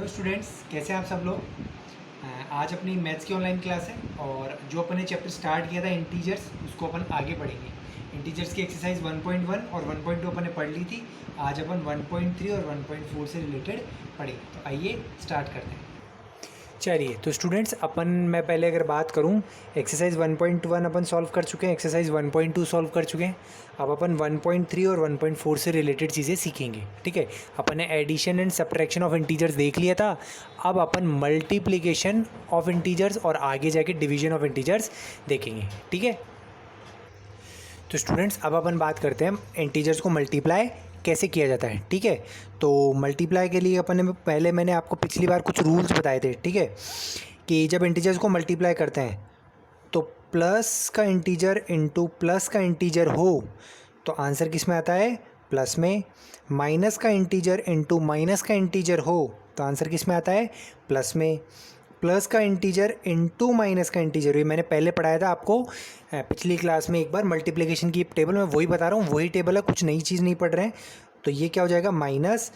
Hello students, कैसे हैं आप सब लोग। आज अपनी मैथ्स की ऑनलाइन क्लास है और जो अपन ने चैप्टर स्टार्ट किया था इंटीजर्स, उसको अपन आगे पढ़ेंगे। इंटीजर्स की एक्सरसाइज 1.1 और 1.2 अपन ने पढ़ ली थी। आज अपन 1.3 और 1.4 से रिलेटेड पढ़ेंगे। तो आइए स्टार्ट करते हैं। चलिए तो स्टूडेंट्स, मैं पहले अगर बात करूं, एक्सरसाइज 1.1 अपन सॉल्व कर चुके हैं, एक्सरसाइज 1.2 सॉल्व कर चुके हैं। अब अपन 1.3 और 1.4 से रिलेटेड चीज़ें सीखेंगे। ठीक है, अपन ने addition and subtraction of integers देख लिया था। अब अपन मल्टीप्लिकेशन ऑफ इंटीजर्स और आगे जाके डिवीजन ऑफ इंटीजर्स देखेंगे। ठीक है, तो स्टूडेंट्स अब अपन बात करते हैं इंटीजर्स को मल्टीप्लाई कैसे किया जाता है। ठीक है, तो मल्टीप्लाई के लिए अपन ने मैंने आपको पिछली बार कुछ रूल्स बताए थे। ठीक है, कि जब इंटीजर्स को मल्टीप्लाई करते हैं तो प्लस का इंटीजर इंटू प्लस का इंटीजर हो तो आंसर किस में आता है, प्लस में। माइनस का इंटीजर इंटू माइनस का इंटीजर हो तो आंसर किस में आता है, प्लस में। प्लस का इंटीजर इंटू माइनस का इंटीजर, ये मैंने पहले पढ़ाया था आपको पिछली क्लास में एक बार, मल्टीप्लिकेशन की टेबल में वही बता रहा हूँ, वही टेबल है, कुछ नई चीज़ नहीं पढ़ रहे हैं। तो ये क्या हो जाएगा, माइनस,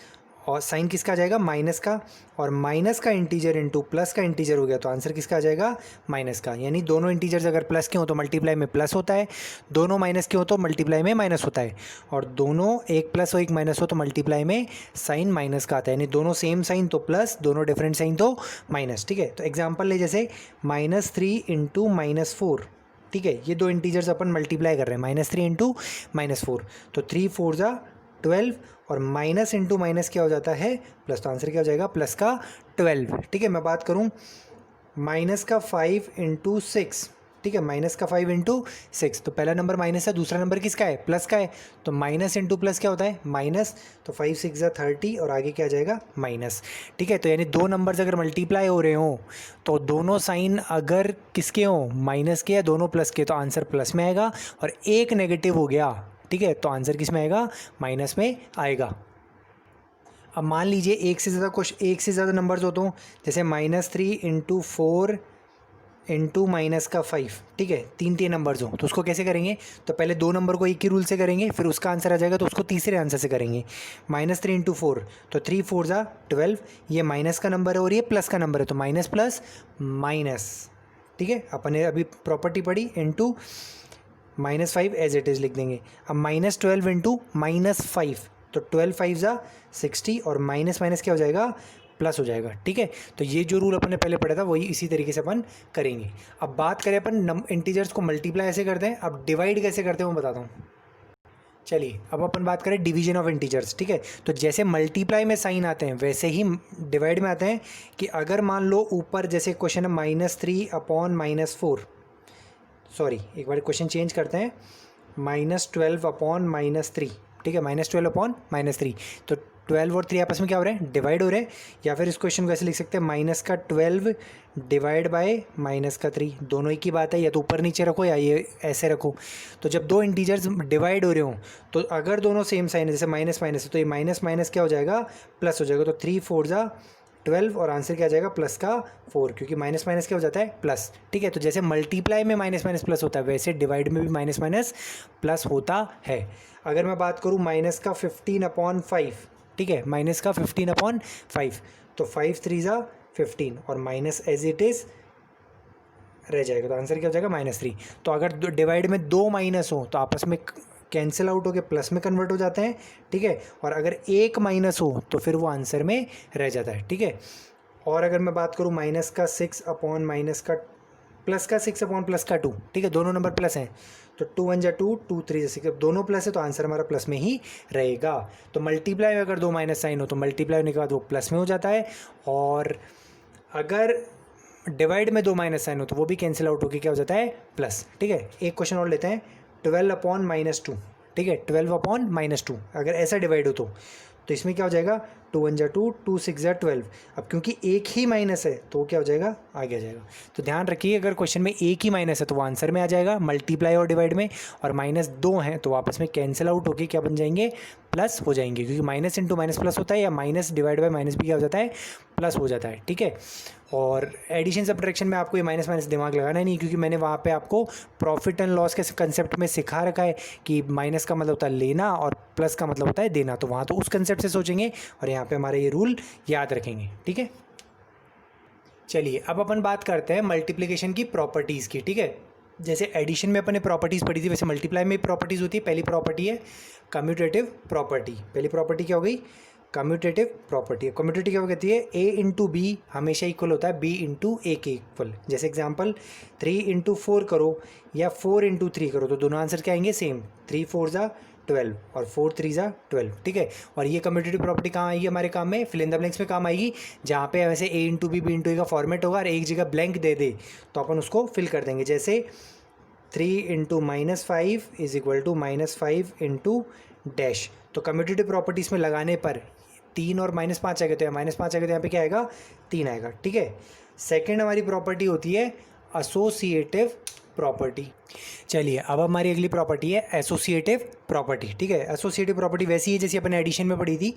और साइन किसका आ जाएगा, माइनस का। और माइनस का इंटीजर इंटू प्लस का इंटीजर हो गया तो आंसर किसका आ जाएगा, माइनस का। यानी दोनों इंटीजर्स अगर प्लस के हो तो मल्टीप्लाई में प्लस होता है, दोनों माइनस के हो तो मल्टीप्लाई में माइनस होता है, और दोनों एक प्लस और एक माइनस हो तो मल्टीप्लाई में साइन माइनस का आता है। यानी दोनों सेम साइन तो प्लस, दोनों डिफरेंट साइन तो माइनस। ठीक है, तो एग्जाम्पल ले जैसे -3 इंटू -4। ठीक है, ये दो इंटीजर्स अपन मल्टीप्लाई कर रहे हैं, -3 इंटू -4, तो 3 4 जा 12, और माइनस इंटू माइनस क्या हो जाता है, प्लस। तो आंसर क्या हो जाएगा, प्लस का 12। ठीक है, मैं बात करूं माइनस का 5 इंटू 6। ठीक है, माइनस का 5 इंटू 6, तो पहला नंबर माइनस है, दूसरा नंबर किसका है, प्लस का है। तो माइनस इंटू प्लस क्या होता है, माइनस। तो 5 6 30 और आगे क्या आ जाएगा, माइनस। ठीक है, तो यानी दो नंबर्स अगर मल्टीप्लाई हो रहे हो तो दोनों साइन अगर किसके हो, माइनस के या दोनों प्लस के, तो आंसर प्लस में आएगा। और एक नेगेटिव हो गया, ठीक है, तो आंसर किस में आएगा, माइनस में आएगा। अब मान लीजिए एक से ज़्यादा नंबर्स हो तो जैसे -3 इंटू 4 इंटू माइनस का 5। ठीक है, तीन नंबर्स हो तो उसको कैसे करेंगे, तो पहले दो नंबर को एक ही रूल से करेंगे, फिर उसका आंसर आ जाएगा तो उसको तीसरे आंसर से करेंगे। -3 इंटू 4, तो 3 4 जा 12, ये माइनस का नंबर है और ये प्लस का नंबर है, तो माइनस प्लस माइनस। ठीक है, अपन ने अभी प्रॉपर्टी पढ़ी, इंटू -5 एज इट इज़ लिख देंगे। अब -12 इंटू -5, तो 12 5 जा 60, और माइनस माइनस क्या हो जाएगा, प्लस हो जाएगा। ठीक है, तो ये जो रूल अपन ने पहले पढ़ा था वही इसी तरीके से अपन करेंगे। अब बात करें अपन इंटीजर्स को मल्टीप्लाई ऐसे करते हैं, अब डिवाइड कैसे करते हैं वो बताता हूँ। चलिए अब अपन बात करें डिवीजन ऑफ इंटीजर्स। ठीक है, तो जैसे मल्टीप्लाई में साइन आते हैं वैसे ही डिवाइड में आते हैं, कि अगर मान लो ऊपर जैसे क्वेश्चन है -3 अपॉन -4, सॉरी एक बार क्वेश्चन चेंज करते हैं, -12 अपॉन -3। ठीक है, -12 अपॉन -3, तो 12 और 3 आपस में क्या हो रहे हैं, डिवाइड हो रहे हैं। या फिर इस क्वेश्चन को ऐसे लिख सकते हैं, माइनस का 12 डिवाइड बाय माइनस का 3, दोनों एक ही बात है, या तो ऊपर नीचे रखो या ये ऐसे रखो। तो जब दो इंटीजर्स डिवाइड हो रहे हो तो अगर दोनों सेम साइन है, जैसे माइनस माइनस है, तो ये माइनस माइनस क्या हो जाएगा, प्लस हो जाएगा। तो 3 4 जा 12 और आंसर क्या आ जाएगा, प्लस का 4, क्योंकि माइनस माइनस क्या हो जाता है, प्लस। ठीक है, तो जैसे मल्टीप्लाई में माइनस माइनस प्लस होता है वैसे डिवाइड में भी माइनस माइनस प्लस होता है। अगर मैं बात करूँ माइनस का 15 अपॉन 5, ठीक है, माइनस का 15 अपॉन 5, तो 5 3 जा 15 और माइनस एज इट इज़ रह जाएगा, तो आंसर क्या हो जाएगा, -3। तो अगर डिवाइड में दो माइनस हो तो आपस में कैंसिल आउट होकर प्लस में कन्वर्ट हो जाते हैं। ठीक है, और अगर एक माइनस हो तो फिर वो आंसर में रह जाता है। ठीक है, और अगर मैं बात करूँ माइनस का 6 अपॉन माइनस का प्लस का 6 अपॉन प्लस का 2, ठीक है, दोनों नंबर प्लस हैं, तो 2 1 जा 2 2 3 जा 6, दोनों प्लस है तो आंसर हमारा प्लस में ही रहेगा। तो मल्टीप्लाई में अगर दो माइनस साइन हो तो मल्टीप्लाई होने के बाद वो प्लस में हो जाता है, और अगर डिवाइड में दो माइनस साइन हो तो वो भी कैंसिल आउट होकर क्या हो जाता है, प्लस। ठीक है, एक क्वेश्चन और लेते हैं, 12 अपॉन -2। ठीक है, 12 अपॉन -2 अगर ऐसा डिवाइड हो तो इसमें क्या हो जाएगा, 2 1 जा 2 2 6 जा 12। अब क्योंकि एक ही माइनस है तो क्या हो जाएगा, आगे आ जाएगा। तो ध्यान रखिए, अगर क्वेश्चन में एक ही माइनस है तो वो आंसर में आ जाएगा मल्टीप्लाई और डिवाइड में, और -2 हैं तो आपस में कैंसिल आउट होकर क्या बन जाएंगे, प्लस हो जाएंगे, क्योंकि माइनस इंटू माइनस प्लस होता है, या माइनस डिवाइड बाय माइनस भी क्या हो जाता है, प्लस हो जाता है। ठीक है, और एडिशन सब्ट्रैक्शन में आपको ये माइनस माइनस दिमाग लगाना नहीं, क्योंकि मैंने वहाँ पे आपको प्रॉफिट एंड लॉस के कंसेप्ट में सिखा रखा है कि माइनस का मतलब होता है लेना और प्लस का मतलब होता है देना, तो वहाँ तो उस कंसेप्ट से सोचेंगे, और यहाँ यहाँ पे हमारा ये रूल याद रखेंगे, ठीक है। चलिए अब अपन बात करते हैं मल्टीप्लिकेशन की प्रॉपर्टीज़ की, ठीक है। जैसे एडिशन में अपन ने प्रॉपर्टीज़ पढ़ी थी, वैसे मल्टीप्लाई में प्रॉपर्टीज़ होती है। पहली प्रॉपर्टी है कम्यूटेटिव प्रॉपर्टी। पहली प्रॉपर्टी क्या हो गई? Commutative property. कम्यूटेटिव क्या कहती है? ए इंटू बी हमेशा इक्वल होता है बी इंटू ए के इक्वल। जैसे एग्जांपल 3 इंटू 4 करो या 4 इंटू 3 करो तो दोनों आंसर क्या आएंगे? सेम। 3 4 ज़ा 12 और 4 3 ज़ा 12, ठीक है। और ये कम्यूटेटिव प्रॉपर्टी कहाँ आएगी हमारे काम में? फिल इन द ब्लैंक्स में काम आएगी, जहाँ पे वैसे ए इंटू बी इंटू ए का फॉर्मेट होगा और एक जगह ब्लैंक दे दे तो अपन उसको फिल कर देंगे। जैसे 3 into -5 is equal to -5 into dash. तो कम्यूटेटिव प्रॉपर्टीज़ में लगाने पर 3 और -5 आएगा, तो यहाँ -5 आएगा तो यहाँ पे क्या आएगा? 3 आएगा, ठीक है। सेकेंड हमारी प्रॉपर्टी होती है एसोसिएटिव प्रॉपर्टी। चलिए अब हमारी अगली प्रॉपर्टी है एसोसिएटिव प्रॉपर्टी, ठीक है। एसोसिएटिव प्रॉपर्टी वैसी है जैसे अपन एडिशन में पढ़ी थी।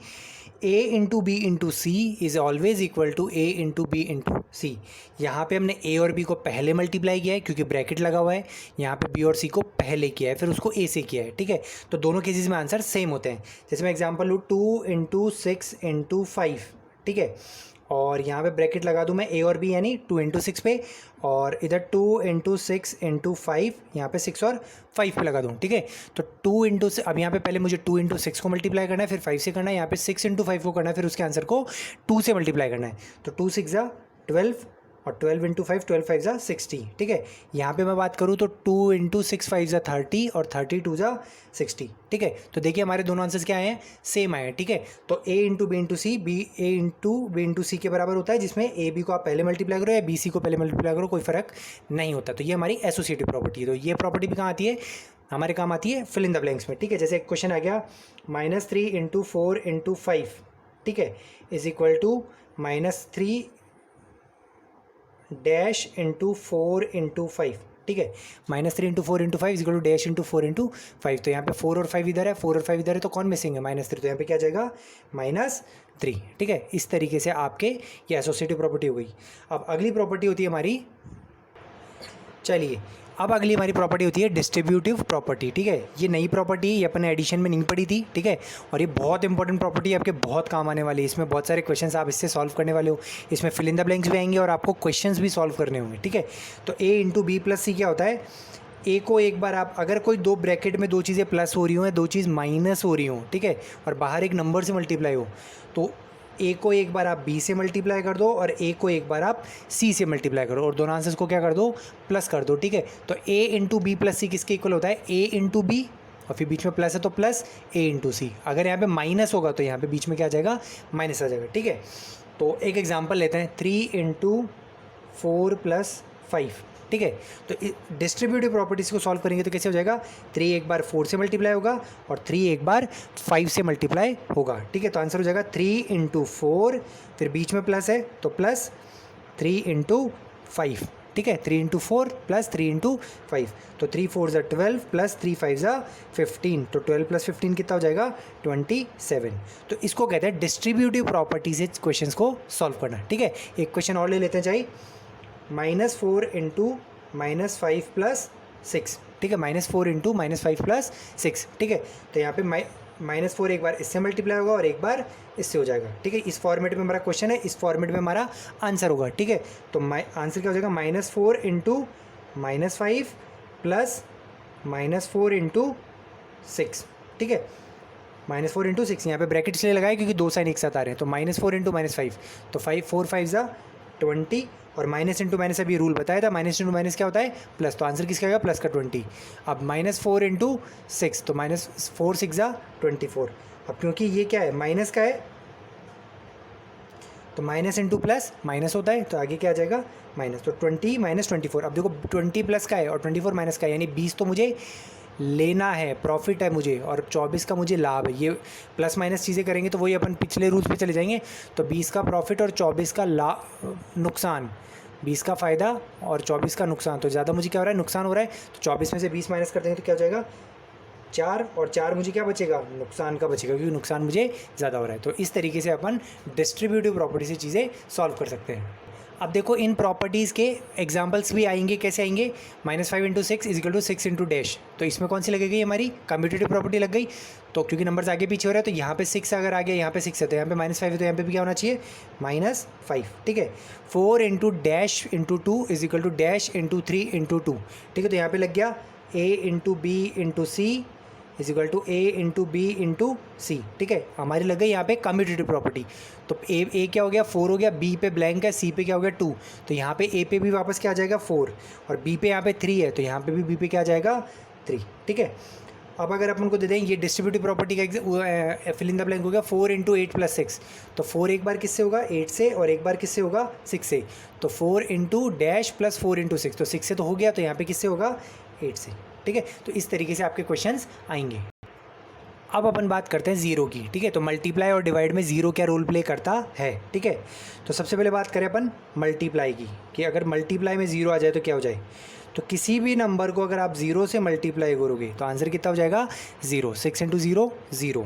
A into B into C is always equal to A into B into C. यहाँ पर हमने ए और बी को पहले मल्टीप्लाई किया है क्योंकि ब्रैकेट लगा हुआ है। यहाँ पे बी और सी को पहले किया है, फिर उसको ए से किया है, ठीक है। तो दोनों केसेस में आंसर सेम होते हैं। जैसे मैं एग्जांपल लूँ 2 इंटू 6 इंटू 5, ठीक है। और यहाँ पे ब्रैकेट लगा दूँ मैं ए और बी यानी 2 इंटू 6 पे, और इधर 2 इंटू 6 इंटू 5 यहाँ पे 6 और 5 पे लगा दूँ, ठीक है। तो 2 इंटू, अब यहाँ पे पहले मुझे 2 इंटू 6 को मल्टीप्लाई करना है, फिर 5 से करना है। यहाँ पे 6 इंटू 5 को करना है, फिर उसके आंसर को 2 से मल्टीप्लाई करना है। तो 2 6 ज़ा 12 और 12 इंटू 5 12 5 ज़ा 60, ठीक है। यहाँ पे मैं बात करूँ तो 2 इंटू 6 5 ज़ा 30 और 32 ज़ा 60, ठीक है। तो देखिए हमारे दोनों आंसर्स क्या आए हैं? सेम आए हैं, ठीक है। तो A into B into C B A into B into C के बराबर होता है, जिसमें ए बी को आप पहले मल्टीप्लाई करो या बी सी को पहले मल्टीप्लाई करो, कोई फ़र्क नहीं होता। तो ये हमारी एसोसिएटिव प्रॉपर्टी है। तो ये प्रॉपर्टी भी कहाँ आती है? हमारे काम आती है फिल इन द ब्लैंक्स में, ठीक है। जैसे एक क्वेश्चन आ गया -3 इंटू 4 इंटू 5, ठीक है, is equal to -3 dash into 4 into 5, ठीक है। -3 into 4 into 5 equal to dash into 4 into 5। तो यहाँ पे 4 और 5 इधर है, 4 और 5 इधर है, तो कौन मिसिंग है? -3। तो यहाँ पे क्या जाएगा? -3, ठीक है। इस तरीके से आपके ये एसोसिएटिव प्रॉपर्टी हो गई। अब अगली प्रॉपर्टी होती है हमारी, चलिए अब अगली हमारी प्रॉपर्टी होती है डिस्ट्रीब्यूटिव प्रॉपर्टी, ठीक है। ये नई प्रॉपर्टी ये अपन एडिशन में नहीं पढ़ी थी, ठीक है। और ये बहुत इंपॉर्टेंट प्रॉपर्टी है, आपके बहुत काम आने वाली है। इसमें बहुत सारे क्वेश्चंस आप इससे सॉल्व करने वाले हो। इसमें फिल इन द ब्लैंक्स भी आएंगे और आपको क्वेश्चंस भी सॉल्व करने होंगे, ठीक है। तो ए इंटू बी प्लस सी क्या होता है? ए को एक बार आप अगर कोई दो ब्रैकेट में दो चीज़ें प्लस हो रही हो या दो चीज़ माइनस हो रही हो, ठीक है, और बाहर एक नंबर से मल्टीप्लाई हो, तो ए को एक बार आप बी से मल्टीप्लाई कर दो और ए को एक बार आप सी से मल्टीप्लाई करो और दोनों आंसर्स को क्या कर दो? प्लस कर दो, ठीक है। तो ए इंटू बी प्लस सी किसके इक्वल होता है? ए इंटू बी और फिर बीच में प्लस है तो प्लस ए इंटू सी। अगर यहाँ पे माइनस होगा तो यहाँ पे बीच में क्या आ जाएगा? माइनस आ जाएगा, ठीक है। तो एक एग्जाम्पल लेते हैं 3 इंटू 4 प्लस 5, ठीक है। तो डिस्ट्रीब्यूटिव प्रॉपर्टीज़ को सॉल्व करेंगे तो कैसे हो जाएगा? 3 एक बार 4 से मल्टीप्लाई होगा और 3 एक बार 5 से मल्टीप्लाई होगा, ठीक है। तो आंसर हो जाएगा 3 इंटू 4, फिर बीच में प्लस है तो प्लस 3 इंटू 5, ठीक है। 3 इंटू 4 प्लस 3 इंटू 5, तो 3 4 ज़ा 12 प्लस 3 5 ज़ा 15, तो 12 प्लस 15 कितना हो जाएगा? 27। तो इसको कहते हैं डिस्ट्रीब्यूटिव प्रॉपर्टी से क्वेश्चन को सॉल्व करना, ठीक है। एक क्वेश्चन और ले लेते हैं चाहिए, -4 इंटू -5 प्लस 6, ठीक है। -4 इंटू -5 प्लस 6, ठीक है। तो यहाँ पे -4 एक बार इससे मल्टीप्लाई होगा और एक बार इससे हो जाएगा, ठीक है। इस फॉर्मेट में हमारा क्वेश्चन है, इस फॉर्मेट में हमारा आंसर होगा, ठीक है। तो आंसर क्या हो जाएगा? -4 इंटू -5 प्लस -4 इंटू 6, ठीक है। -4 इंटू 6 यहाँ पे ब्रैकेट इसलिए लगाए क्योंकि दो साइन एक साथ आ रहे हैं। तो -4 इंटू -5, तो 4 5 ज़ा 20, और माइनस इंटू माइनस अभी रूल बताया था, माइनस इंटू माइनस क्या होता है? प्लस। तो आंसर किसका आएगा? प्लस का 20। अब -4 इंटू 6, तो -4 6 ज़ा 24। अब क्योंकि ये क्या है? माइनस का है, तो माइनस इंटू प्लस माइनस होता है, तो आगे क्या आ जाएगा? माइनस। तो 20 माइनस 24। अब देखो 20 प्लस का है और 24 माइनस का है, यानी 20 तो मुझे लेना है, प्रॉफिट है मुझे, और 24 का मुझे लाभ है। ये प्लस माइनस चीज़ें करेंगे तो वही अपन पिछले रूल्स पे चले जाएंगे। तो 20 का प्रॉफिट और 24 का नुकसान, 20 का फ़ायदा और 24 का नुकसान। तो ज़्यादा मुझे क्या हो रहा है? नुकसान हो रहा है। तो 24 में से 20 माइनस कर देंगे तो क्या हो जाएगा? 4, और 4 मुझे क्या बचेगा? नुकसान का बचेगा, क्योंकि नुकसान मुझे ज़्यादा हो रहा है। तो इस तरीके से अपन डिस्ट्रीब्यूटिव प्रॉपर्टी से चीज़ें सॉल्व कर सकते हैं। अब देखो इन प्रॉपर्टीज़ के एग्जांपल्स भी आएंगे, कैसे आएंगे, -5 × 6 = 6 × डैश, तो इसमें कौन सी लगेगी हमारी कम्यूटेटिव प्रॉपर्टी लग गई। तो क्योंकि नंबर्स आगे पीछे हो रहे हैं तो यहाँ पे 6 अगर आ गया, यहाँ पे 6 है तो यहाँ पे -5 है, तो यहाँ पे भी क्या होना चाहिए -5, ठीक है। 4 × डैश × 2 = डैश × 3 × 2, ठीक है। तो यहाँ पे लग गया a × b × c = a × b × c, ठीक है। हमारी लग गई यहाँ पे कम्यूटेटिव प्रॉपर्टी। तो a क्या हो गया 4 हो गया, b पे ब्लैंक है, c पे क्या हो गया 2, तो यहाँ पे a पे भी वापस क्या आ जाएगा 4, और b पे यहाँ पे 3 है तो यहाँ पे भी b पे क्या आ जाएगा 3, ठीक है। अब अगर अपन को दे दें ये डिस्ट्रीब्यूटिव प्रॉपर्टी का फिल इन द ब्लैंक हो गया 4 × 8 + 6, तो 4 एक बार किससे होगा 8 से, और एक बार किससे होगा 6 से, तो 4 × डैश + 4 × 6, तो 6 से तो हो गया, तो यहाँ पे किससे होगा 8 से, ठीक है। तो इस तरीके से आपके क्वेश्चंस आएंगे। अब अपन बात करते हैं ज़ीरो की, ठीक है। तो मल्टीप्लाई और डिवाइड में ज़ीरो क्या रोल प्ले करता है, ठीक है। तो सबसे पहले बात करें अपन मल्टीप्लाई की, कि अगर मल्टीप्लाई में ज़ीरो आ जाए तो क्या हो जाए। तो किसी भी नंबर को अगर आप ज़ीरो से मल्टीप्लाई करोगे तो आंसर कितना हो जाएगा 0, 6 × 0 0,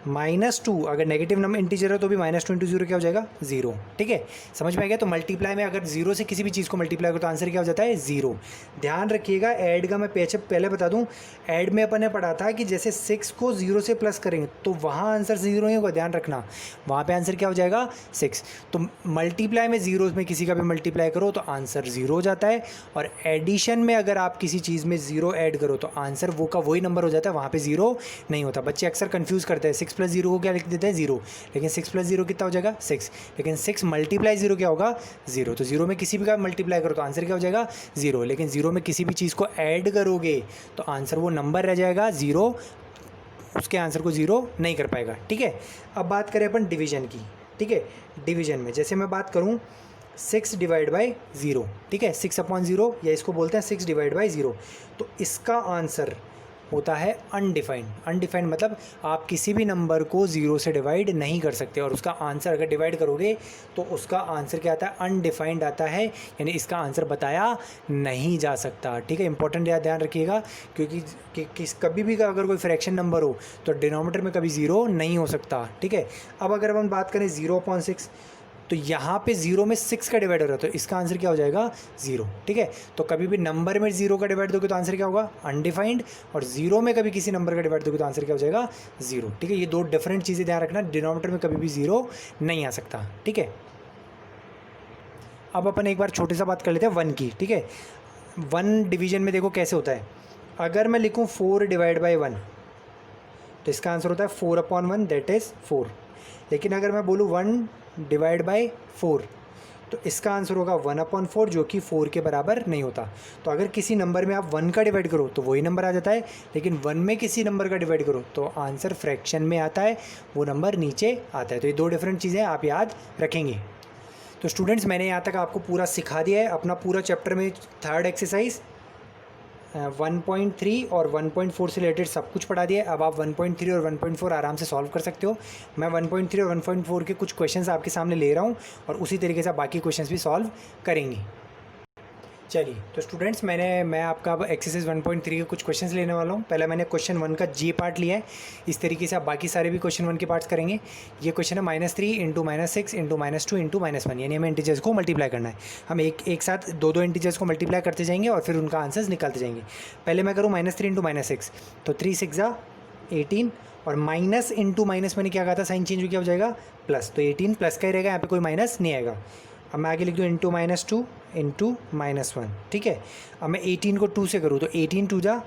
-2 अगर नेगेटिव नंबर इंटीजर है तो भी -2 × 0 क्या हो जाएगा 0, ठीक है। समझ में आ गया। तो मल्टीप्लाई में अगर 0 से किसी भी चीज़ को मल्टीप्लाई करो तो आंसर क्या हो जाता है 0। ध्यान रखिएगा ऐड का मैं पहले बता दूं, ऐड में अपन ने पढ़ा था कि जैसे 6 को 0 से प्लस करेंगे तो वहाँ आंसर 0 नहीं होगा, ध्यान रखना, वहाँ पे आंसर क्या हो जाएगा 6। तो मल्टीप्लाई में 0 में किसी का भी मल्टीप्लाई करो तो आंसर 0 हो जाता है, और एडिशन में अगर आप किसी चीज़ में 0 ऐड करो तो आंसर वो का वही नंबर हो जाता है, वहाँ पर 0 नहीं होता। बच्चे अक्सर कन्फ्यूज़ करते हैं, 6 + 0 को क्या लिख देते हैं 0, लेकिन 6 + 0 कितना हो जाएगा 6, लेकिन 6 × 0 क्या होगा 0। तो 0 में किसी भी का मल्टीप्लाई करो तो आंसर क्या हो जाएगा 0, लेकिन 0 में किसी भी चीज़ को ऐड करोगे तो आंसर वो नंबर रह जाएगा 0, उसके आंसर को 0 नहीं कर पाएगा, ठीक है। अब बात करें अपन डिवीजन की, ठीक है। डिवीजन में जैसे मैं बात करूँ 6 / 0, ठीक है, 6/0 या इसको बोलते हैं 6 / 0, तो इसका आंसर होता है अनडिफाइंड। अनडिफाइंड मतलब आप किसी भी नंबर को 0 से डिवाइड नहीं कर सकते, और उसका आंसर अगर डिवाइड करोगे तो उसका आंसर क्या आता है अनडिफाइंड आता है, यानी इसका आंसर बताया नहीं जा सकता, ठीक है। इंपॉर्टेंट ध्यान रखिएगा, क्योंकि कभी भी अगर कोई फ्रैक्शन नंबर हो तो डिनोमिनेटर में कभी 0 नहीं हो सकता, ठीक है। अब अगर हम बात करें 0/6, तो यहाँ पे 0 में 6 का डिवाइड हो रहा है तो इसका आंसर क्या हो जाएगा 0, ठीक है। तो कभी भी नंबर में 0 का डिवाइड दोगे तो आंसर क्या होगा अनडिफाइंड, और 0 में कभी किसी नंबर का डिवाइड दोगे तो आंसर क्या हो जाएगा 0, ठीक है। ये दो डिफरेंट चीज़ें ध्यान रखना, डिनोमिनेटर में कभी भी 0 नहीं आ सकता, ठीक है। अब अपन एक बार छोटे सा बात कर लेते हैं 1 की, ठीक है। 1 डिवीजन में देखो कैसे होता है, अगर मैं लिखूँ 4 / 1 तो इसका आंसर होता है 4/1, दैट इज़ 4। लेकिन अगर मैं बोलूँ 1 / 4 तो इसका आंसर होगा 1/4, जो कि 4 के बराबर नहीं होता। तो अगर किसी नंबर में आप 1 का डिवाइड करो तो वही नंबर आ जाता है, लेकिन 1 में किसी नंबर का डिवाइड करो तो आंसर फ्रैक्शन में आता है, वो नंबर नीचे आता है। तो ये दो डिफरेंट चीज़ें आप याद रखेंगे। तो स्टूडेंट्स मैंने यहाँ तक आपको पूरा सिखा दिया है, अपना पूरा चैप्टर में 3rd एक्सरसाइज 1.3 और 1.4 से रिलेटेड सब कुछ पढ़ा दिया है। अब आप 1.3 और 1.4 आराम से सॉल्व कर सकते हो। मैं 1.3 और 1.4 के कुछ क्वेश्चंस आपके सामने ले रहा हूँ और उसी तरीके से बाकी क्वेश्चंस भी सॉल्व करेंगे। चलिए तो स्टूडेंट्स मैं आपका अब एक्सरसाइज 1.3 के कुछ क्वेश्चंस लेने वाला हूँ। पहले मैंने क्वेश्चन 1 का जी पार्ट लिया है, इस तरीके से आप बाकी सारे भी क्वेश्चन 1 के पार्ट्स करेंगे। ये क्वेश्चन है -3 × -6 × -2 × -1, यानी हमें इंटीजर्स को मल्टीप्लाई करना है। हम एक साथ दो इंटीजर्स को मल्टीप्लाई करते जाएंगे और फिर उनका आंसर्स निकालते जाएंगे। पहले मैं करूँ -3 × -6, तो 3 × 6 = 18, और माइनस इंटू माइनस मैंने क्या कहा था, साइन चेंज हो क्या हो जाएगा प्लस, तो 18 प्लस का ही रहेगा, यहाँ पे कोई माइनस नहीं आएगा। अब मैं आगे लिख दूँ इंटू -2 इंटू -1, ठीक है। अब मैं 18 को 2 से करूँ तो 18 2 =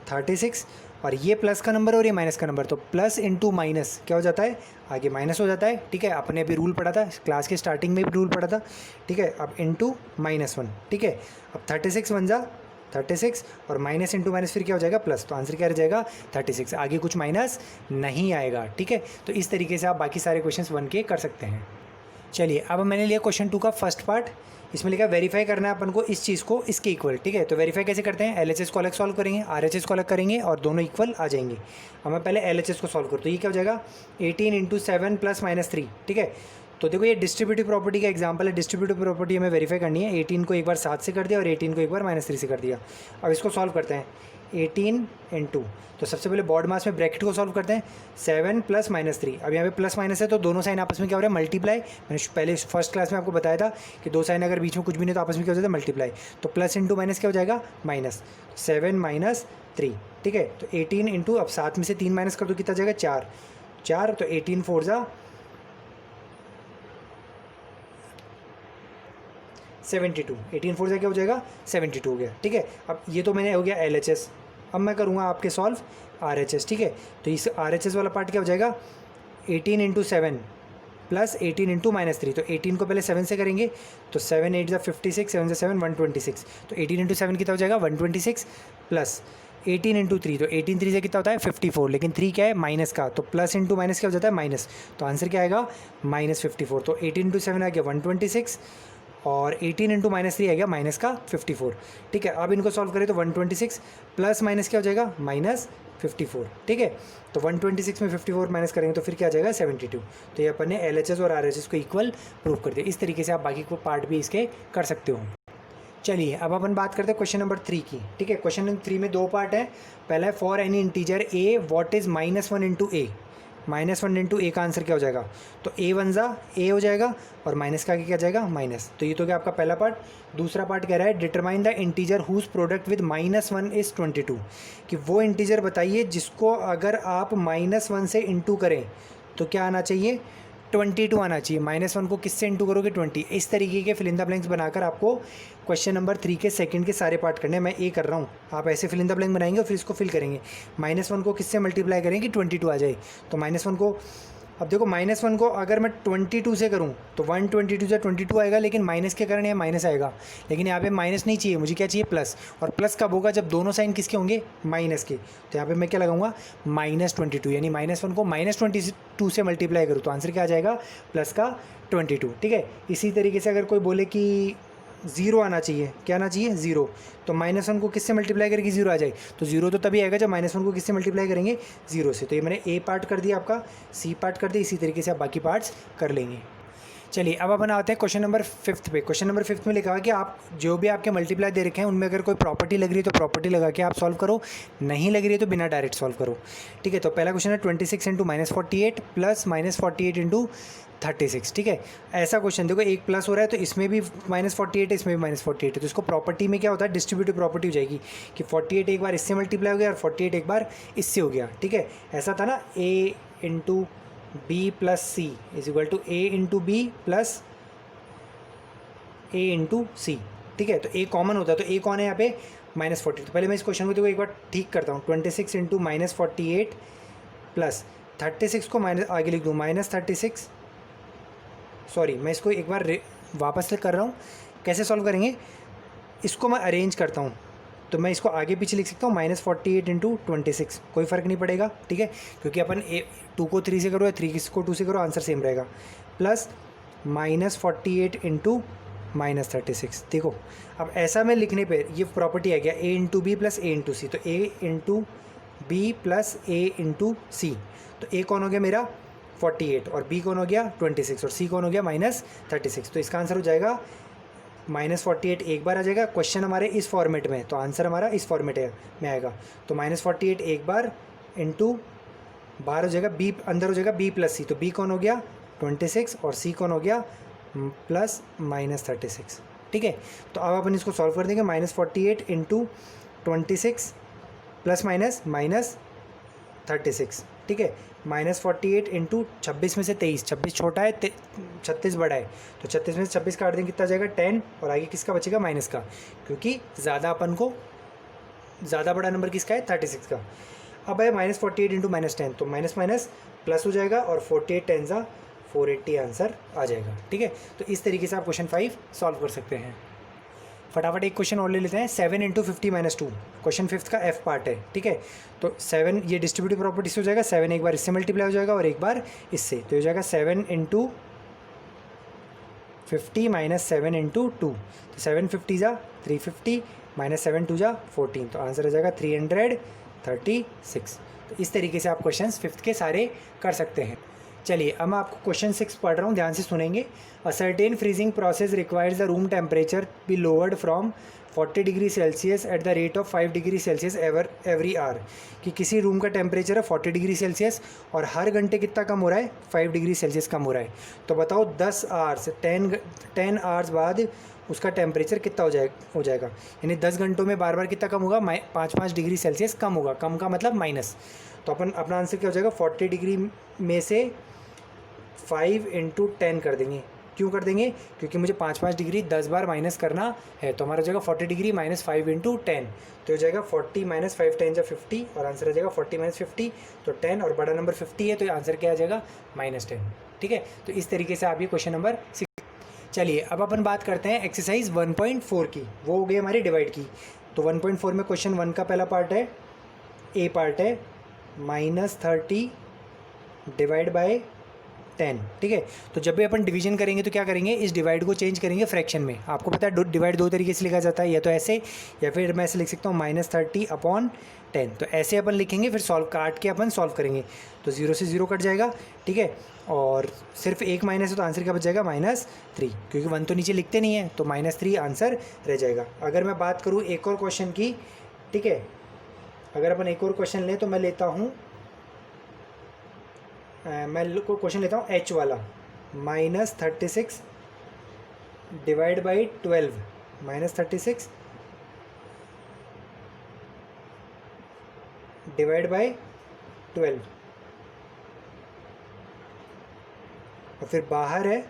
36, और ये प्लस का नंबर और ये माइनस का नंबर, तो प्लस इंटू माइनस क्या हो जाता है, आगे माइनस हो जाता है, ठीक है। अपने अभी रूल पढ़ा था, क्लास के स्टार्टिंग में भी रूल पढ़ा था, ठीक है। अब इंटू -1, ठीक है। अब 36 बन जा 36, और माइनस इंटू माइनस फिर क्या हो जाएगा प्लस, तो आंसर क्या रह जाएगा 36, आगे कुछ माइनस नहीं आएगा, ठीक है। तो इस तरीके से आप बाकी सारे क्वेश्चंस 1 के कर सकते हैं। चलिए अब मैंने लिया क्वेश्चन 2 का फर्स्ट पार्ट, इसमें लिखा वेरीफाई करना है अपन को इस चीज़ को इसके इक्वल, ठीक है। तो वेरीफाई कैसे करते हैं, LHS को अलग सॉल्व करेंगे, RHS को अलग करेंगे और दोनों इक्वल आ जाएंगे। अब मैं पहले LHS को सॉल्व करूँ तो ये क्या हो जाएगा 18 × 7 + -3, ठीक है। तो देखो ये डिस्ट्रीब्यूटिव प्रॉपर्टी का एग्जांपल है। डिस्ट्रीब्यूटिव प्रॉपर्टी हमें वेरीफाई करनी है। 18 को एक बार 7 से कर दिया और 18 को एक बार -3 से कर दिया। अब इसको सॉल्व करते हैं। 18 इंटू, तो सबसे पहले बॉड मास में ब्रैकेट को सॉल्व करते हैं। 7 प्लस -3, अब यहाँ पे प्लस माइनस है तो दोनों साइन आपस में क्या हो रहा है, मल्टीप्लाई। मैंने पहले फर्स्ट क्लास में आपको बताया था कि दो साइन अगर बीच में कुछ भी नहीं तो आपस में क्या हो जाता है, मल्टीप्लाई। तो प्लस इंटू माइनस क्या हो जाएगा, माइनस। 7 - 3, ठीक है। तो 18 इंटू, अब 7 में से 3 माइनस कर दो, कितना जाएगा, 4। तो 18 4 जा 72। 18 4 से क्या हो जाएगा, 72 हो गया, ठीक है। अब ये तो मैंने हो गया LHS। अब मैं करूँगा आपके सॉल्व RHS, ठीक है। तो इस RHS वाला पार्ट क्या हो जाएगा, 18 इंटू 7 प्लस 18 इंटू -3। तो 18 को पहले 7 से करेंगे तो 7 8 56, 7 से 7 126। तो 18 इंटू 7 कितना हो जाएगा, 126 प्लस 18 इंटू 3, तो 18 3 से कितना होता है, 54। लेकिन 3 क्या है, माइनस का, तो प्लस इंटू माइनस क्या हो जाता है, माइनस। तो आंसर क्या आएगा, -54। तो 18 इंटू 7 आ गया 126 और 18 इंटू -3 आ गया माइनस का 54, ठीक है। अब इनको सॉल्व करें तो 126 प्लस माइनस क्या हो जाएगा, -54, ठीक है। तो 126 में 54 माइनस करेंगे तो फिर क्या आ जाएगा, 72। तो ये अपन ने LHS और RHS को इक्वल प्रूव कर दिया। इस तरीके से आप बाकी को पार्ट भी इसके कर सकते हो। चलिए अब अपन बात करते हैं क्वेश्चन नंबर 3 की, ठीक है। क्वेश्चन नंबर 3 में दो पार्ट है। पहला है for any integer A what is -1 into A। -1 into A का आंसर क्या हो जाएगा, तो A 1 जा A हो जाएगा और माइनस का आगे क्या जाएगा, माइनस। तो ये तो क्या आपका पहला पार्ट। दूसरा पार्ट कह रहा है determine the integer whose product with -1 is 22, कि वो इंटीजर बताइए जिसको अगर आप -1 से इंटू करें तो क्या आना चाहिए, 22 आना चाहिए। -1 को किससे इंटू करोगे, 20। इस तरीके के फिल इन द ब्लैंक्स बनाकर आपको क्वेश्चन नंबर 3 के सेकंड के सारे पार्ट करने हैं। मैं ए कर रहा हूँ, आप ऐसे फिल इन द ब्लैंक बनाएंगे और फिर इसको फिल करेंगे। -1 को किससे मल्टीप्लाई करेंगे कि 22 आ जाए। तो -1 को, अब देखो -1 को अगर मैं 22 से करूँ तो 122 से 22 आएगा, लेकिन माइनस के कारण यहाँ माइनस आएगा। लेकिन यहाँ पे माइनस नहीं चाहिए, मुझे क्या चाहिए, प्लस। और प्लस कब होगा, जब दोनों साइन किसके होंगे, माइनस के। तो यहाँ पे मैं क्या लगाऊंगा, -22, यानी -1 को -22 से मल्टीप्लाई करूँ तो आंसर क्या आ जाएगा, प्लस का 22, ठीक है। इसी तरीके से अगर कोई बोले कि 0 आना चाहिए, क्या आना चाहिए, 0, तो -1 को किससे मल्टीप्लाई करेंगे, 0 आ जाए। तो 0 तो तभी आएगा जब -1 को किससे मल्टीप्लाई करेंगे, 0 से। तो ये मैंने A पार्ट कर दिया, आपका C पार्ट कर दिया। इसी तरीके से आप बाकी पार्ट्स कर लेंगे। चलिए अब अपन आते हैं क्वेश्चन नंबर 5 पे। क्वेश्चन नंबर 5 में लिखा है कि आप जो भी आपके मल्टीप्लाई दे रखे हैं उनमें अगर कोई प्रॉपर्टी लग रही है तो प्रॉपर्टी लगा के आप सॉल्व करो, नहीं लग रही है तो बिना डायरेक्ट सॉल्व करो, ठीक है। तो पहला क्वेश्चन है 26 इंटू -48 प्लस -48 इंटू 36, ठीक है। ऐसा क्वेश्चन देखो, एक प्लस हो रहा है तो इसमें भी -48 है, इसमें भी -48 है। तो इसको प्रॉपर्टी में क्या होता है, डिस्ट्रीब्यूटिव प्रॉपर्टी हो जाएगी कि 48 एक बार इससे मल्टीप्लाई हो गया और 48 एक बार इससे हो गया, ठीक है। ऐसा था ना, A into B plus C is equal to A into B plus A into C, ठीक है। तो A कॉमन होता है, तो A कौन है यहाँ पे, -40। तो पहले मैं इस क्वेश्चन को देखो एक बार ठीक करता हूँ। 26 इंटू -48 प्लस 36 को माइनस आगे लिख दूँ, -36, सॉरी मैं इसको एक बार वापस से कर रहा हूँ। कैसे सॉल्व करेंगे, इसको मैं अरेंज करता हूँ तो मैं इसको आगे पीछे लिख सकता हूँ, -48 इंटू 26, कोई फ़र्क नहीं पड़ेगा, ठीक है। क्योंकि अपन 2 को 3 से करो या 3 को 2 से करो, आंसर सेम रहेगा। प्लस -48 इंटू -36, देखो अब ऐसा में लिखने पे ये प्रॉपर्टी आ गया A into B plus A into C. तो A into B plus A into C, तो A कौन हो गया मेरा 48 और B कौन हो गया 26 और C कौन हो गया -36। तो इसका आंसर हो जाएगा -48 एक बार आ जाएगा। क्वेश्चन हमारे इस फॉर्मेट में, तो आंसर हमारा इस फॉर्मेट में आएगा। तो -48 एक बार इंटू बाहर हो जाएगा, B अंदर हो जाएगा B प्लस C। तो B कौन हो गया 26 और C कौन हो गया प्लस -36, ठीक है। तो अब अपन इसको सॉल्व कर देंगे। -48 इंटू 26 प्लस माइनस -36, ठीक है। -48 इंटू 26 में से 23, 26 छोटा है 36 बड़ा है, तो 36 में से 26 काट देंगे, कितना जाएगा 10, और आगे किसका बचेगा, माइनस का, क्योंकि ज़्यादा अपन को ज़्यादा बड़ा नंबर किसका है 36 का। अब है -48 इंटू -10, तो माइनस प्लस हो जाएगा और 48 10 ज़ा 480 आंसर आ जाएगा, ठीक है। तो इस तरीके से आप क्वेश्चन 5 सॉल्व कर सकते हैं। फटाफट एक क्वेश्चन और ले लेते हैं। 7 इंटू 50 - 2, क्वेश्चन 5 का F पार्ट है, ठीक है। तो 7 ये डिस्ट्रीब्यूटिव प्रॉपर्टी से हो जाएगा, 7 एक बार इससे मल्टीप्लाई हो जाएगा और एक बार इससे, तो हो जाएगा 7 इंटू 50 - 7 इंटू 2, तो 7 50 जा 350 -7 2 जा 14, तो आंसर हो जाएगा 336। तो इस तरीके से आप क्वेश्चन 5th के सारे कर सकते हैं। चलिए अब मैं आपको क्वेश्चन 6 पढ़ रहा हूँ, ध्यान से सुनेंगे। A certain freezing process requires the room temperature be lowered from 40 degree Celsius at the rate of 5 degree Celsius every hour. कि किसी रूम का टेम्परेचर है 40 डिग्री सेल्सियस और हर घंटे कितना कम हो रहा है, 5 डिग्री सेल्सियस कम हो रहा है। तो बताओ 10 आवर्स 10 आवर्स बाद उसका टेम्परेचर कितना हो जाएगा। यानी 10 घंटों में बार बार कितना कम होगा, 5 डिग्री सेल्सियस कम होगा। कम का मतलब माइनस। तो अपन अपना आंसर क्या हो जाएगा, 40 डिग्री में से 5 × 10 कर देंगे। क्यों कर देंगे, क्योंकि मुझे 5 डिग्री 10 बार माइनस करना है। तो हमारा हो जाएगा 40 डिग्री माइनस 5 × 10, तो हो जाएगा 40 - 5 10 × 50 और आंसर आ जाएगा 40 - 50 तो 10 और बड़ा नंबर 50 है तो आंसर क्या आ जाएगा -10। ठीक है, तो इस तरीके से आप ये क्वेश्चन नंबर 6। चलिए अब अपन बात करते हैं एक्सरसाइज 1.4 की। वो हो गई हमारी डिवाइड की। तो 1.4 में क्वेश्चन 1 का पहला पार्ट है, ए पार्ट है -30 डिवाइड बाय 10। ठीक है, तो जब भी अपन डिवीजन करेंगे तो क्या करेंगे, इस डिवाइड को चेंज करेंगे फ्रैक्शन में। आपको पता है डिवाइड दो तरीके से लिखा जाता है, या तो ऐसे या फिर मैं ऐसे लिख सकता हूँ -30/10। तो ऐसे अपन लिखेंगे, फिर सॉल्व काट के अपन सॉल्व करेंगे। तो 0 से 0 कट जाएगा। ठीक है, और सिर्फ एक माइनस है तो आंसर क्या बच जाएगा, -3, क्योंकि 1 तो नीचे लिखते नहीं है तो -3 आंसर रह जाएगा। अगर मैं बात करूँ एक और क्वेश्चन की, ठीक है, अगर अपन एक और क्वेश्चन लें तो मैं लेता हूँ क्वेश्चन लेता हूँ H वाला, -36 डिवाइड बाई 12, -36 डिवाइड बाई 12 और फिर बाहर है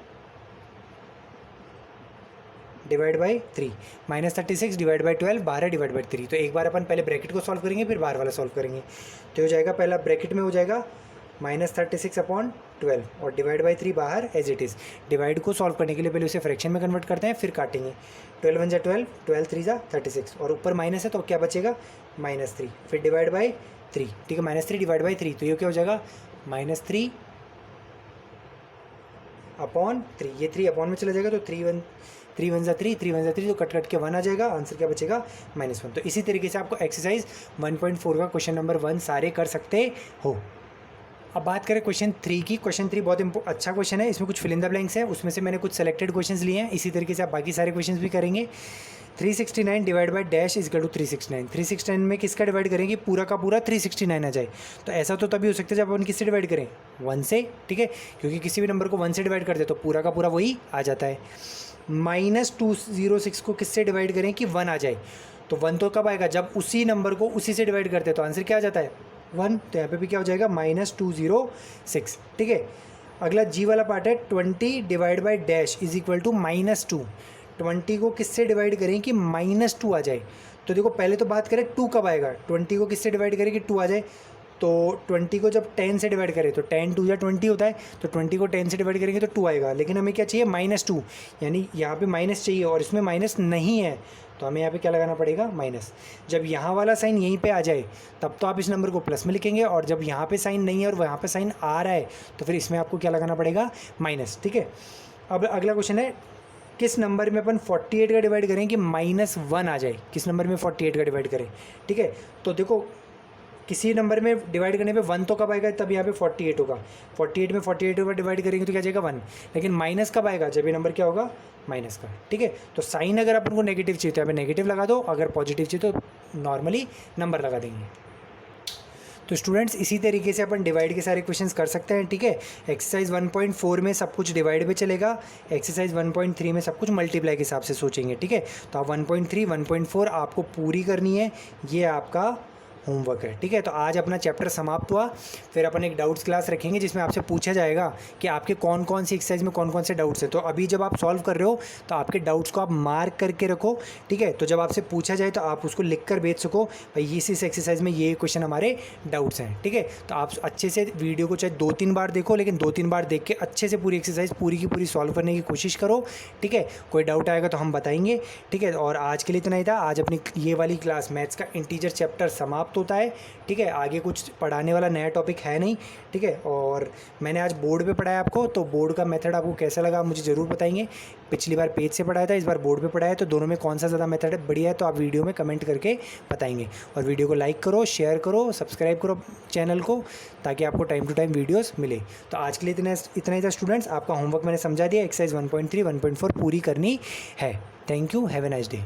डिवाइड बाई 3। -36 डिवाइड बाई 12 बाहर है डिवाइड बाई 3। तो एक बार अपन पहले ब्रैकेट को सॉल्व करेंगे फिर बाहर वाला सॉल्व करेंगे। तो हो जाएगा, पहला ब्रैकेट में हो जाएगा -36/12 और डिवाइड बाई 3 बाहर एज इट इज़। डिवाइड को सॉल्व करने के लिए पहले उसे फ्रैक्शन में कन्वर्ट करते हैं, फिर काटेंगे। 12 × 1 = 12, 12 × 3 = 36 और ऊपर माइनस है तो क्या बचेगा, -3, फिर डिवाइड बाई 3। ठीक है, -3 डिवाइड बाई 3 तो ये क्या हो जाएगा, -3/3। ये 3 अपॉन में चला जाएगा तो 3 × 1 = 3, 3 × 1 = 3 तो कट के 1 आ जाएगा। आंसर क्या बचेगा, -1। तो इसी तरीके से आपको एक्सरसाइज 1.4 का क्वेश्चन नंबर 1 सारे कर सकते हो। अब बात करें क्वेश्चन 3 की। क्वेश्चन 3 बहुत अच्छा क्वेश्चन है। इसमें कुछ फिल इन द ब्लैंक्स है, उसमें से मैंने कुछ सेलेक्टेड क्वेश्चंस लिए हैं। इसी तरीके से आप बाकी सारे क्वेश्चंस भी करेंगे। 369 divide by dash is equal to 369। 369 में किसका डिवाइड करेंगे, पूरा का पूरा 369 आ जाए। तो ऐसा तो तभी हो सकता है जब अपन किससे डिवाइड करें, 1 से। ठीक है, क्योंकि किसी भी नंबर को 1 से डिवाइड कर दे तो पूरा का पूरा वही आ जाता है। -206 को किससे डिवाइड करें कि 1 आ जाए। तो 1 तो कब आएगा, जब उसी नंबर को उसी से डिवाइड करते हैं। तो आंसर क्या आ जाता है, 1। तो यहाँ पे भी क्या हो जाएगा, -206। ठीक है, अगला जी वाला पार्ट है 20 divide by dash is equal to -2। 20 को किससे डिवाइड करें कि -2 आ जाए। तो देखो पहले तो बात करें 2 कब आएगा। 20 को किससे डिवाइड करें कि 2 आ जाए। तो 20 को जब 10 से डिवाइड करें तो 10 × 2 = 20 होता है। तो 20 को 10 से डिवाइड करेंगे तो 2 आएगा। लेकिन हमें क्या चाहिए, -2, यानी यहाँ पे माइनस चाहिए और इसमें माइनस नहीं है। तो हमें यहाँ पे क्या लगाना पड़ेगा, माइनस। जब यहाँ वाला साइन यहीं पे आ जाए तब तो आप इस नंबर को प्लस में लिखेंगे, और जब यहाँ पे साइन नहीं है और वहाँ पे साइन आ रहा है तो फिर इसमें आपको क्या लगाना पड़ेगा, माइनस। ठीक है, अब अगला क्वेश्चन है, किस नंबर में अपन 48 का डिवाइड करें कि -1 आ जाए। किस नंबर में 48 का डिवाइड करें। ठीक है, तो देखो किसी नंबर में डिवाइड करने पे 1 तो कब आएगा, तब यहाँ पे 48 होगा। 48 में 48 का डिवाइड करेंगे तो क्या जाएगा, 1। लेकिन माइनस कब आएगा, जब ये नंबर क्या होगा, माइनस का। ठीक है, तो साइन अगर अपन को नेगेटिव चाहिए तो यहाँ पे नेगेटिव लगा दो, अगर पॉजिटिव चाहिए तो नॉर्मली नंबर लगा देंगे। तो स्टूडेंट्स इसी तरीके से अपन डिवाइड के सारे क्वेश्चंस कर सकते हैं। ठीक है, एक्सरसाइज 1.4 में सब कुछ डिवाइड पे चलेगा, एक्सरसाइज 1.3 में सब कुछ मल्टीप्लाई के हिसाब से सोचेंगे। ठीक है, तो आप 1.3 1.4 आपको पूरी करनी है, ये आपका होमवर्क है। ठीक है, तो आज अपना चैप्टर समाप्त हुआ। फिर अपन एक डाउट्स क्लास रखेंगे जिसमें आपसे पूछा जाएगा कि आपके कौन कौन सी एक्सरसाइज में कौन कौन से डाउट्स हैं। तो अभी जब आप सॉल्व कर रहे हो तो आपके डाउट्स को आप मार्क करके रखो। ठीक है, तो जब आपसे पूछा जाए तो आप उसको लिख कर भेज सको, भाई इस एक्सरसाइज में ये क्वेश्चन हमारे डाउट्स हैं। ठीक है, तो आप अच्छे से वीडियो को चाहे 2-3 बार देखो, लेकिन 2-3 बार देख के अच्छे से पूरी एक्सरसाइज पूरी की पूरी सॉल्व करने की कोशिश करो। ठीक है, कोई डाउट आएगा तो हम बताएंगे। ठीक है, और आज के लिए इतना ही था। आज अपनी ये वाली क्लास मैथ्स का इंटीजर चैप्टर समाप्त समाप्त होता है। ठीक है, आगे कुछ पढ़ाने वाला नया टॉपिक है नहीं। ठीक है, और मैंने आज बोर्ड पे पढ़ाया आपको, तो बोर्ड का मेथड आपको कैसा लगा मुझे ज़रूर बताएंगे। पिछली बार पेज से पढ़ाया था, इस बार बोर्ड पे पढ़ाया है, तो दोनों में कौन सा ज़्यादा मेथड है बढ़िया है, तो आप वीडियो में कमेंट करके बताएंगे। और वीडियो को लाइक करो, शेयर करो, सब्सक्राइब करो चैनल को, ताकि आपको टाइम टू टाइम वीडियोस मिले। तो आज के लिए इतना ही था स्टूडेंट्स। आपका होमवर्क मैंने समझा दिया, एक्सरसाइज 1.3 1.4 पूरी करनी है। Thank you, have a nice day.